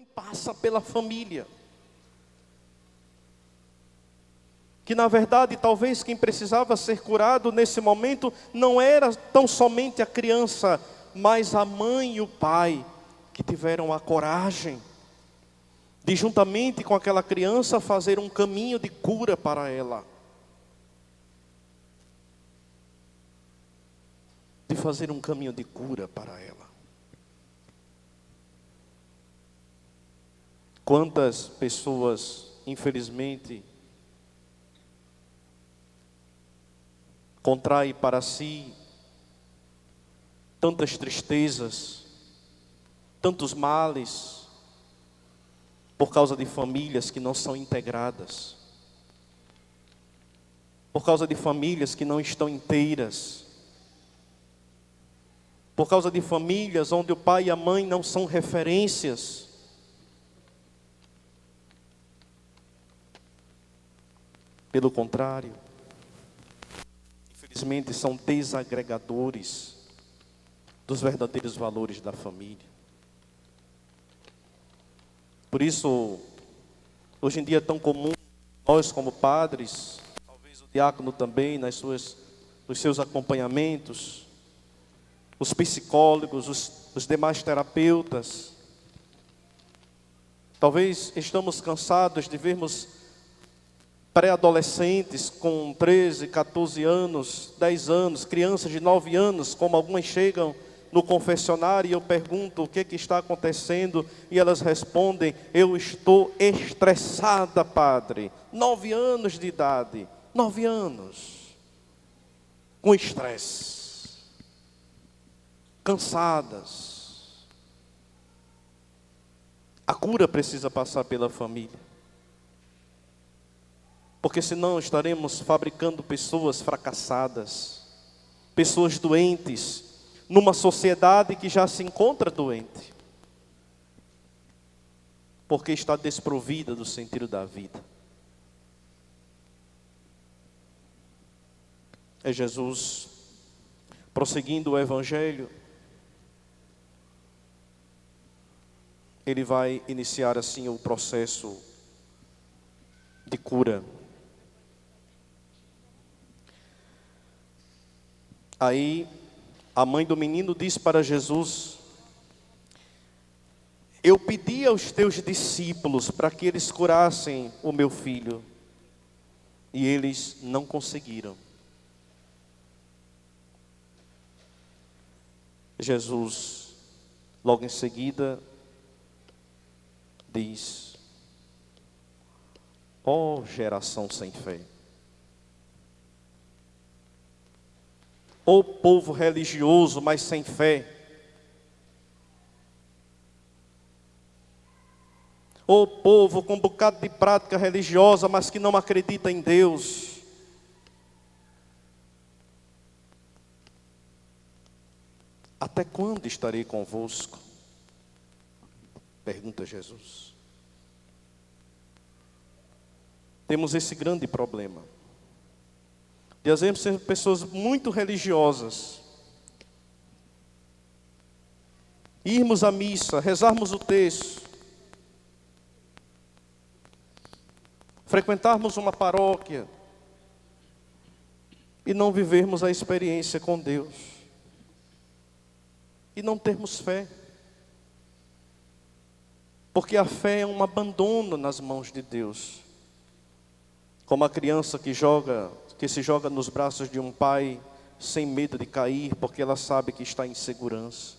passa pela família. Que na verdade, talvez quem precisava ser curado nesse momento não era tão somente a criança, mas a mãe e o pai, que tiveram a coragem de juntamente com aquela criança fazer um caminho de cura para ela. De fazer um caminho de cura para ela. Quantas pessoas, infelizmente, contrai para si tantas tristezas, tantos males, por causa de famílias que não são integradas, por causa de famílias que não estão inteiras, por causa de famílias onde o pai e a mãe não são referências. Pelo contrário, infelizmente são desagregadores dos verdadeiros valores da família. Por isso, hoje em dia é tão comum, nós como padres, talvez o diácono também, nos seus acompanhamentos, os psicólogos, os demais terapeutas, talvez estamos cansados de vermos pré-adolescentes com 13, 14 anos, 10 anos, crianças de 9 anos, como algumas chegam no confessionário e eu pergunto o que está acontecendo e elas respondem: eu estou estressada, padre. 9 anos de idade, 9 anos, com estresse, cansadas. A cura precisa passar pela família. Porque senão estaremos fabricando pessoas fracassadas, pessoas doentes, numa sociedade que já se encontra doente, porque está desprovida do sentido da vida. É Jesus, prosseguindo o Evangelho, ele vai iniciar assim o processo de cura. Aí, a mãe do menino disse para Jesus: eu pedi aos teus discípulos para que eles curassem o meu filho, e eles não conseguiram. Jesus, logo em seguida, diz: ó geração sem fé, ó povo religioso, mas sem fé, ó povo com um bocado de prática religiosa, mas que não acredita em Deus. Até quando estarei convosco? Pergunta Jesus. Temos esse grande problema de às vezes ser pessoas muito religiosas, irmos à missa, rezarmos o texto, frequentarmos uma paróquia e não vivermos a experiência com Deus, e não termos fé, porque a fé é um abandono nas mãos de Deus, como a criança que se joga nos braços de um pai sem medo de cair, porque ela sabe que está em segurança.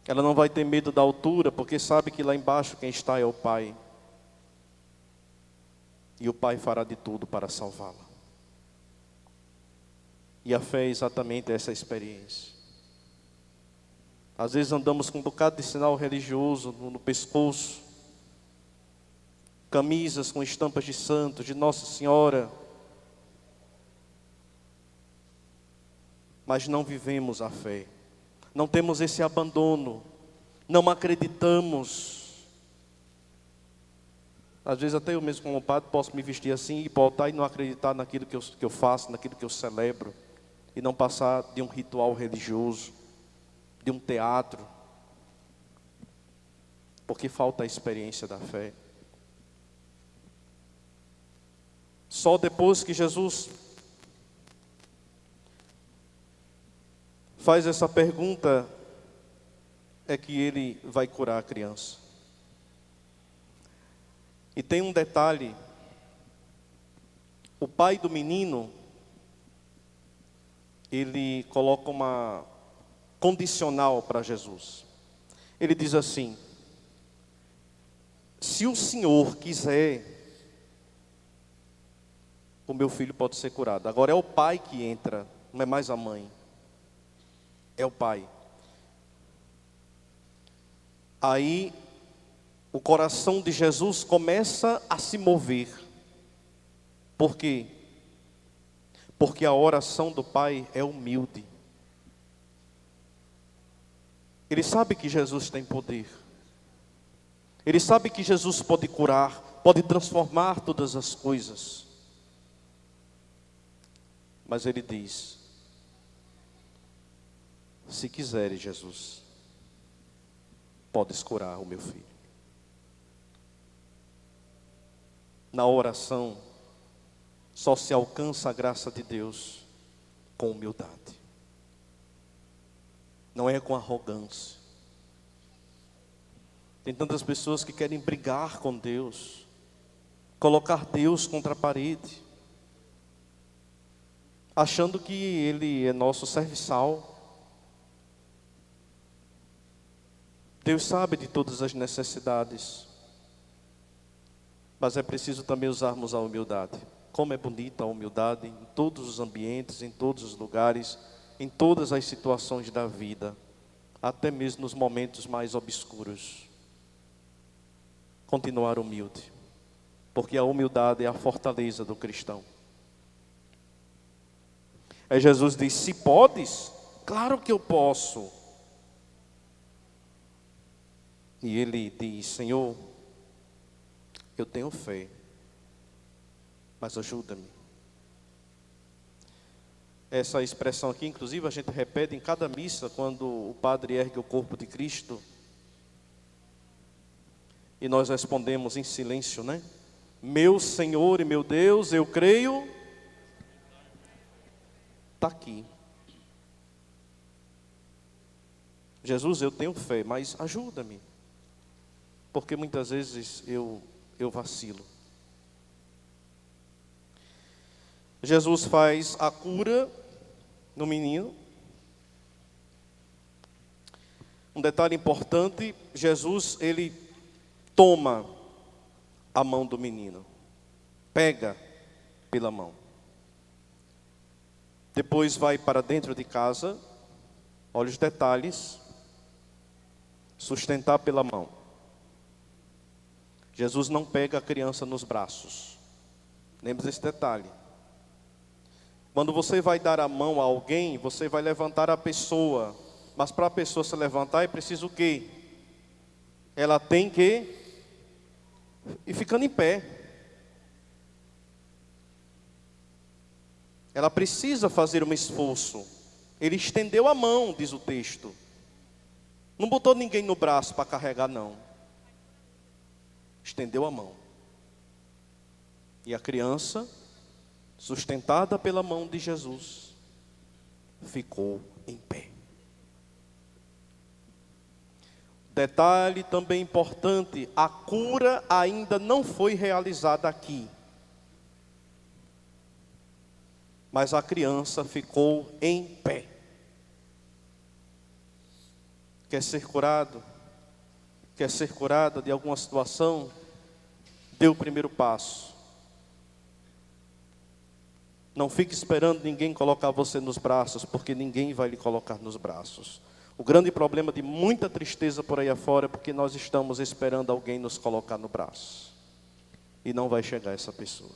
Ela não vai ter medo da altura, porque sabe que lá embaixo quem está é o pai. E o pai fará de tudo para salvá-la. E a fé é exatamente essa experiência. Às vezes andamos com um bocado de sinal religioso no pescoço, camisas com estampas de santos, de Nossa Senhora, mas não vivemos a fé, não temos esse abandono, não acreditamos. Às vezes até eu mesmo como padre posso me vestir assim e ir para o altar e não acreditar naquilo que eu faço, naquilo que eu celebro, e não passar de um ritual religioso, de um teatro, porque falta a experiência da fé. Só depois que Jesus faz essa pergunta é que ele vai curar a criança. E tem um detalhe: o pai do menino, ele coloca uma condicional para Jesus. Ele diz assim: se o Senhor quiser, o meu filho pode ser curado. Agora é o pai que entra, não é mais a mãe. É o pai. Aí o coração de Jesus começa a se mover. Por quê? Porque a oração do pai é humilde. Ele sabe que Jesus tem poder. Ele sabe que Jesus pode curar, pode transformar todas as coisas. Mas ele diz: se quiseres, Jesus, podes curar o meu filho. Na oração, só se alcança a graça de Deus com humildade. Não é com arrogância. Tem tantas pessoas que querem brigar com Deus, colocar Deus contra a parede, achando que Ele é nosso serviçal. Deus sabe de todas as necessidades, mas é preciso também usarmos a humildade. Como é bonita a humildade em todos os ambientes, em todos os lugares, em todas as situações da vida, até mesmo nos momentos mais obscuros. Continuar humilde, porque a humildade é a fortaleza do cristão. Aí Jesus diz: se podes, claro que eu posso. E ele diz: Senhor, eu tenho fé, mas ajuda-me. Essa expressão aqui, inclusive, a gente repete em cada missa, quando o padre ergue o corpo de Cristo, e nós respondemos em silêncio, né? Meu Senhor e meu Deus, eu creio. Está aqui. Jesus, eu tenho fé, mas ajuda-me. Porque muitas vezes eu vacilo. Jesus faz a cura no menino. Um detalhe importante: Jesus, ele toma a mão do menino, pega pela mão. Depois vai para dentro de casa, olha os detalhes, sustentar pela mão. Jesus não pega a criança nos braços. Lembre desse detalhe. Quando você vai dar a mão a alguém, você vai levantar a pessoa. Mas para a pessoa se levantar é preciso o quê? Ela tem que ir ficando em pé. Ela precisa fazer um esforço. Ele estendeu a mão, diz o texto. Não botou ninguém no braço para carregar, não. Estendeu a mão. E a criança, sustentada pela mão de Jesus, ficou em pé. Detalhe também importante: a cura ainda não foi realizada aqui. Mas a criança ficou em pé. Quer ser curado? Quer ser curada de alguma situação? Dê o primeiro passo. Não fique esperando ninguém colocar você nos braços, porque ninguém vai lhe colocar nos braços. O grande problema de muita tristeza por aí afora é porque nós estamos esperando alguém nos colocar no braço. E não vai chegar essa pessoa.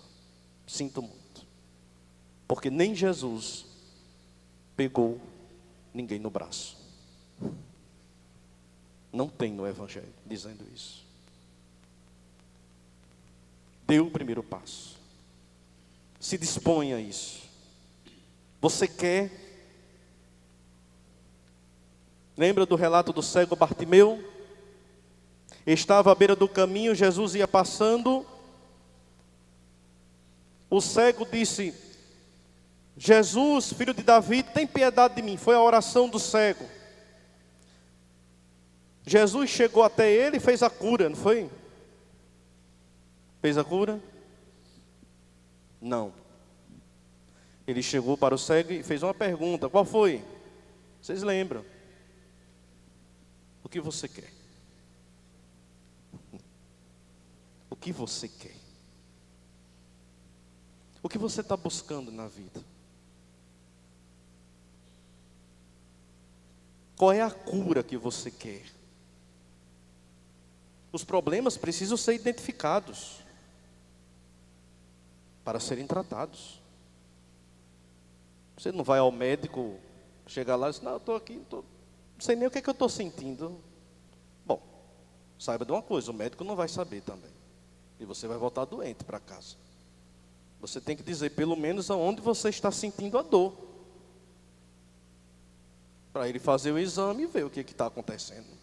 Sinto muito. Porque nem Jesus pegou ninguém no braço. Não tem no Evangelho dizendo isso. Dê o primeiro passo. Se disponha a isso. Você quer? Lembra do relato do cego Bartimeu? Estava à beira do caminho, Jesus ia passando. O cego disse: Jesus, filho de Davi, tem piedade de mim. Foi a oração do cego. Jesus chegou até ele e fez a cura, não foi? Fez a cura? Não. Ele chegou para o cego e fez uma pergunta. Qual foi? Vocês lembram? O que você quer? O que você quer? O que você está buscando na vida? Qual é a cura que você quer? Os problemas precisam ser identificados para serem tratados. Você não vai ao médico, chegar lá e dizer: não, eu estou aqui, não sei nem o que é que eu estou sentindo. Bom, saiba de uma coisa, o médico não vai saber também. E você vai voltar doente para casa. Você tem que dizer pelo menos aonde você está sentindo a dor, para ele fazer o exame e ver o que está acontecendo.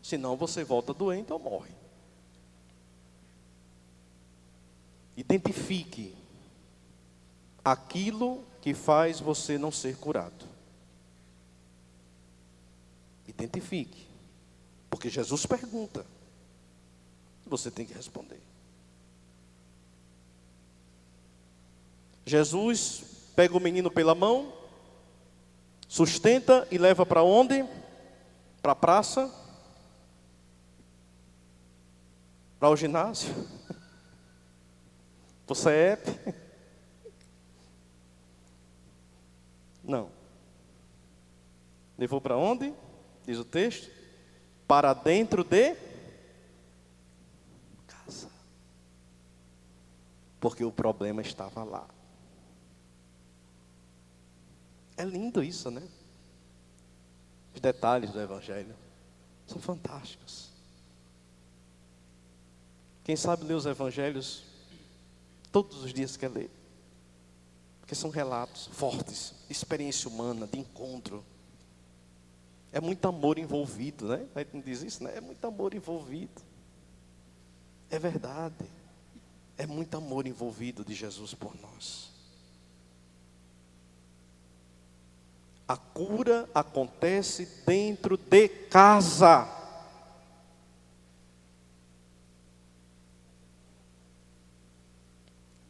Senão você volta doente ou morre. Identifique aquilo que faz você não ser curado. Identifique. Porque Jesus pergunta. Você tem que responder. Jesus pega o menino pela mão, sustenta e leva para onde? Para a praça? Para o ginásio? Para o CEP? Não. Levou para onde? Diz o texto. Para dentro de casa. Porque o problema estava lá. É lindo isso, né? Os detalhes do Evangelho são fantásticos. Quem sabe ler os Evangelhos todos os dias quer ler. Porque são relatos fortes, de experiência humana, de encontro. É muito amor envolvido, né? A gente não diz isso, né? É muito amor envolvido. É verdade. É muito amor envolvido de Jesus por nós. A cura acontece dentro de casa.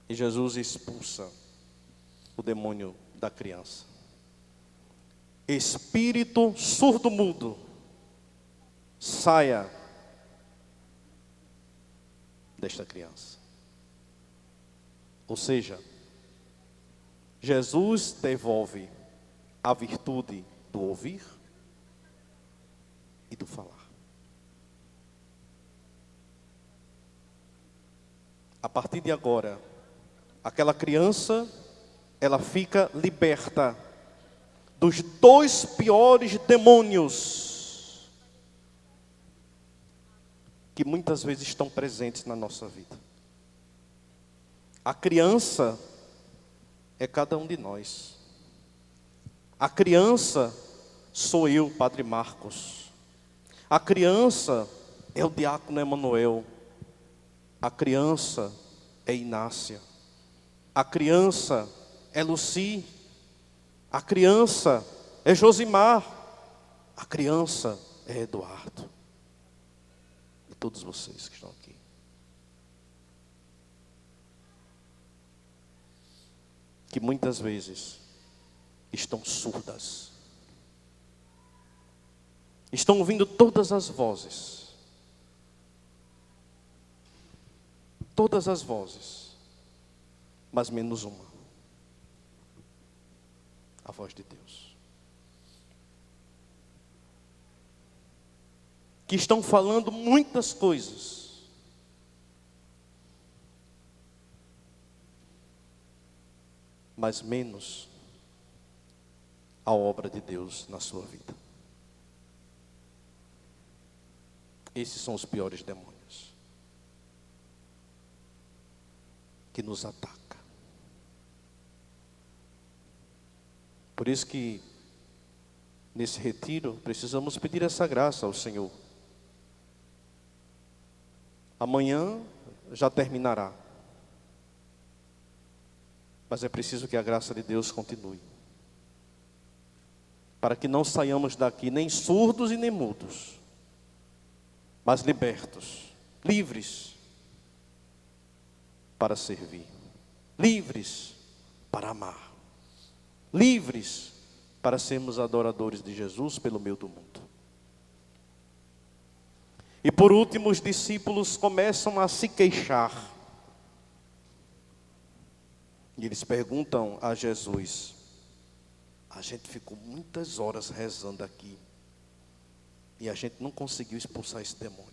E Jesus expulsa o demônio da criança. Espírito surdo-mudo, saia desta criança. Ou seja, Jesus devolve a virtude do ouvir e do falar. A partir de agora, aquela criança, ela fica liberta dos dois piores demônios que muitas vezes estão presentes na nossa vida. A criança é cada um de nós. A criança sou eu, Padre Marcos. A criança é o diácono Emanuel. A criança é Inácia. A criança é Luci. A criança é Josimar. A criança é Eduardo. E todos vocês que estão aqui. Que muitas vezes estão surdas. Estão ouvindo todas as vozes. Todas as vozes. Mas menos uma. A voz de Deus. Que estão falando muitas coisas. Mas menos a obra de Deus na sua vida. Esses são os piores demônios que nos atacam. Por isso que nesse retiro precisamos pedir essa graça ao Senhor, Amanhã já terminará. Mas é preciso que a graça de Deus continue. Para que não saiamos daqui nem surdos e nem mudos, mas libertos, livres para servir, livres para amar, livres para sermos adoradores de Jesus pelo meio do mundo. E por último, os discípulos começam a se queixar. E eles perguntam a Jesus: a gente ficou muitas horas rezando aqui e a gente não conseguiu expulsar esse demônio.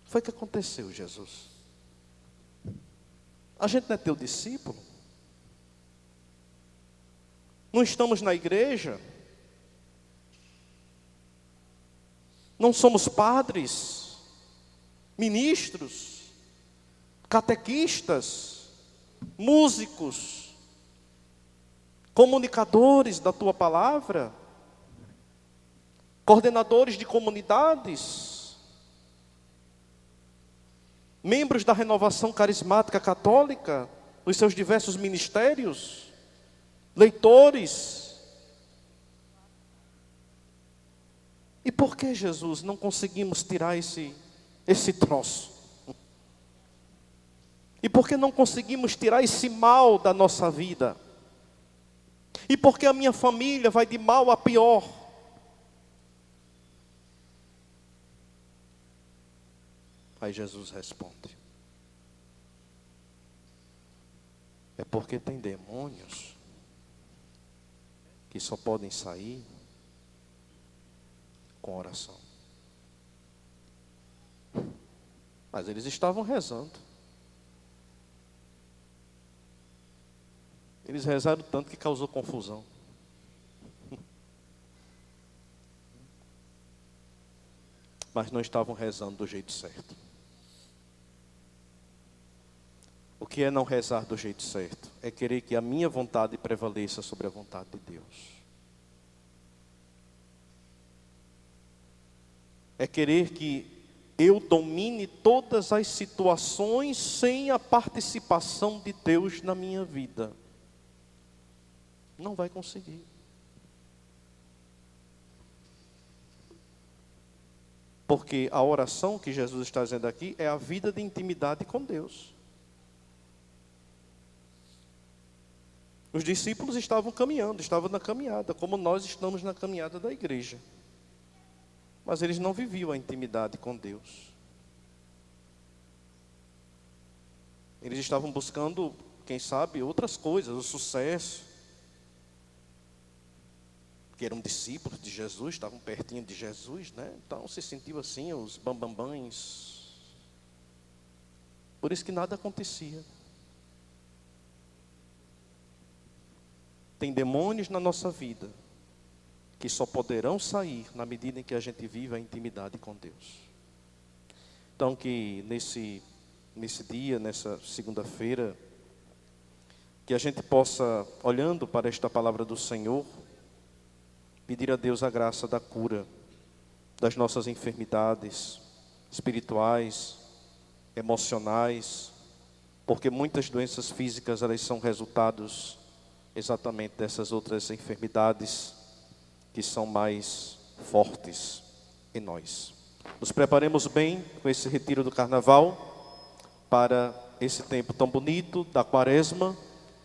Foi o que aconteceu, Jesus. A gente não é teu discípulo? Não estamos na igreja? Não somos padres, ministros, catequistas, músicos, comunicadores da tua palavra, coordenadores de comunidades, membros da renovação carismática católica, nos seus diversos ministérios, leitores. E por que, Jesus, não conseguimos tirar esse troço? E por que não conseguimos tirar esse mal da nossa vida? E por que a minha família vai de mal a pior? Aí Jesus responde: é porque tem demônios que só podem sair com oração. Mas eles estavam rezando. Eles rezaram tanto que causou confusão. Mas não estavam rezando do jeito certo. O que é não rezar do jeito certo? É querer que a minha vontade prevaleça sobre a vontade de Deus. É querer que eu domine todas as situações sem a participação de Deus na minha vida. Não vai conseguir. Porque a oração que Jesus está dizendo aqui é a vida de intimidade com Deus. Os discípulos estavam caminhando, estavam na caminhada, como nós estamos na caminhada da igreja. Mas eles não viviam a intimidade com Deus. Eles estavam buscando, quem sabe, outras coisas, o sucesso. Que eram discípulos de Jesus, estavam pertinho de Jesus, né? Então se sentiu assim, os bambambães. Por isso que nada acontecia. Tem demônios na nossa vida que só poderão sair na medida em que a gente vive a intimidade com Deus. Então que nesse dia, nessa segunda-feira, que a gente possa, olhando para esta palavra do Senhor, pedir a Deus a graça da cura das nossas enfermidades espirituais, emocionais, porque muitas doenças físicas, elas são resultados exatamente dessas outras enfermidades que são mais fortes em nós. Nos preparemos bem com esse retiro do carnaval para esse tempo tão bonito da quaresma,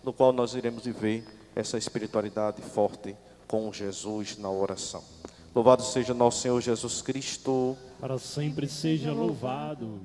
no qual nós iremos viver essa espiritualidade forte com Jesus na oração. Louvado seja nosso Senhor Jesus Cristo. Para sempre seja louvado.